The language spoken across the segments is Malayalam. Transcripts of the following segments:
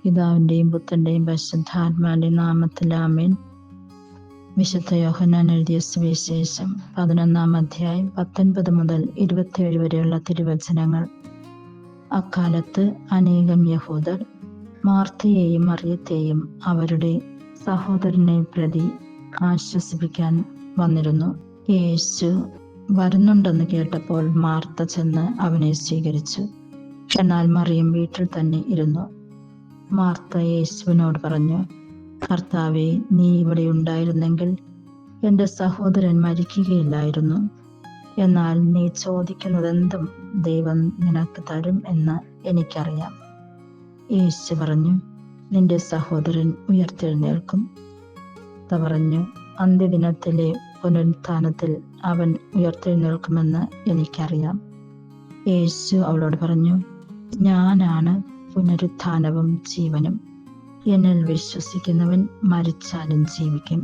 പിതാവിൻ്റെയും പുത്രൻ്റെയും പരിശുദ്ധാത്മാവിൻ്റെയും നാമത്തിൽ ആമേൻ. വിശുദ്ധ യോഹന്നാൻ എഴുതിയ സുവിശേഷം 11-ാം അധ്യായം 19 മുതൽ 27 വരെയുള്ള തിരുവചനങ്ങൾ. അക്കാലത്ത് അനേകം യഹൂദർ മാർത്തയെയും മറിയത്തെയും അവരുടെ സഹോദരനെ പ്രതി ആശ്വസിപ്പിക്കാൻ വന്നിരുന്നു. യേശു വരുന്നുണ്ടെന്ന് കേട്ടപ്പോൾ മാർത്ത ചെന്ന് അവനെ സ്വീകരിച്ചു. എന്നാൽ മറിയം വീട്ടിൽ തന്നെ ഇരുന്നു. മാർത്ത യേശുവിനോട് പറഞ്ഞു, കർത്താവേ, നീ ഇവിടെ ഉണ്ടായിരുന്നെങ്കിൽ എൻ്റെ സഹോദരൻ മരിക്കുകയില്ലായിരുന്നു. എന്നാൽ നീ ചോദിക്കുന്നതെന്തും ദൈവം നിനക്ക് തരും എന്ന് എനിക്കറിയാം. യേശു പറഞ്ഞു, നിന്റെ സഹോദരൻ ഉയർത്തെഴുന്നേൽക്കും. പറഞ്ഞു, അന്ത്യദിനത്തിലെ പുനരുത്ഥാനത്തിൽ അവൻ ഉയർത്തെഴുന്നേൽക്കുമെന്ന് എനിക്കറിയാം. യേശു അവളോട് പറഞ്ഞു, ഞാനാണ് പുനരുത്ഥാനവും ജീവനും. എന്നിൽ വിശ്വസിക്കുന്നവൻ മരിച്ചാലും ജീവിക്കും.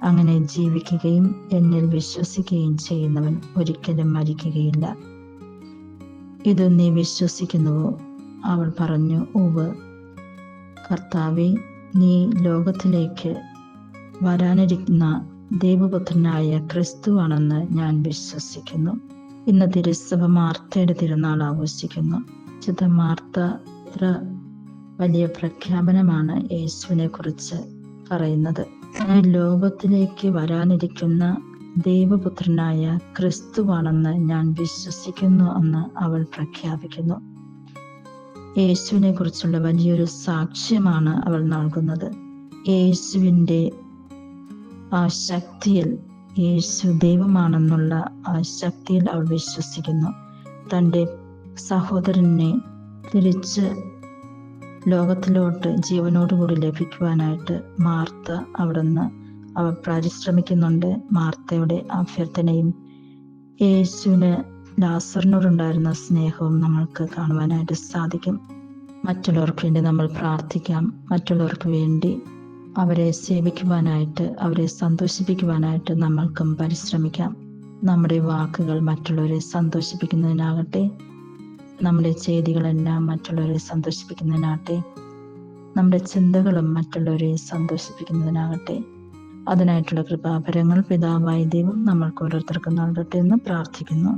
അങ്ങനെ ജീവിക്കുകയും എന്നിൽ വിശ്വസിക്കുകയും ചെയ്യുന്നവൻ ഒരിക്കലും മരിക്കുകയില്ല. ഇത് നീ വിശ്വസിക്കുന്നുവോ? അവൾ പറഞ്ഞു, ഉവ്വ്. കർത്താവേ, നീ ലോകത്തിലേക്ക് വരാനിരിക്കുന്ന ദൈവപുത്രനായ ക്രിസ്തുവാണെന്ന് ഞാൻ വിശ്വസിക്കുന്നു. ഇന്ന് തിരുസഭ മാർത്തയുടെ തിരുനാൾ ആഘോഷിക്കുന്നു. വിശുദ്ധ മാർത്ത ഇത്ര വലിയ പ്രഖ്യാപനമാണ് യേശുവിനെ കുറിച്ച് പറയുന്നത്. ലോകത്തിലേക്ക് വരാനിരിക്കുന്ന ദൈവപുത്രനായ ക്രിസ്തുവാണെന്ന് ഞാൻ വിശ്വസിക്കുന്നു എന്ന് അവൾ പ്രഖ്യാപിക്കുന്നു. യേശുവിനെ കുറിച്ചുള്ള വലിയൊരു സാക്ഷ്യമാണ് അവൾ നൽകുന്നത്. യേശുവിൻ്റെ ആ ശക്തിയിൽ, യേശു ദൈവമാണെന്നുള്ള ആ ശക്തിയിൽ അവൾ വിശ്വസിക്കുന്നു. തൻ്റെ സഹോദരനെ തിരിച്ച് ലോകത്തിലോട്ട് ജീവനോടുകൂടി ലഭിക്കുവാനായിട്ട് മാർത്ത അവിടുന്ന് അവൾ പരിശ്രമിക്കുന്നുണ്ട്. മാർത്തയുടെ അഭ്യർത്ഥനയും യേശുവിന് ലാസറിനോടുണ്ടായിരുന്ന സ്നേഹവും നമ്മൾക്ക് കാണുവാനായിട്ട് സാധിക്കും. മറ്റുള്ളവർക്ക് വേണ്ടി നമ്മൾ പ്രാർത്ഥിക്കാം. മറ്റുള്ളവർക്ക് വേണ്ടി അവരെ സേവിക്കുവാനായിട്ട്, അവരെ സന്തോഷിപ്പിക്കുവാനായിട്ട് നമ്മൾക്കും പരിശ്രമിക്കാം. നമ്മുടെ വാക്കുകൾ മറ്റുള്ളവരെ സന്തോഷിപ്പിക്കുന്നതിനാകട്ടെ, നമ്മുടെ ചെയ്തികളെല്ലാം മറ്റുള്ളവരെ സന്തോഷിപ്പിക്കുന്നതിനാകട്ടെ, നമ്മുടെ ചിന്തകളും മറ്റുള്ളവരെ സന്തോഷിപ്പിക്കുന്നതിനാകട്ടെ, അതിനായിട്ടുള്ള കൃപാവരങ്ങൾ പിതാവായ ദൈവം നമ്മൾക്ക് ഓരോരുത്തർക്കും നൽകട്ടെ എന്ന് പ്രാർത്ഥിക്കുന്നു.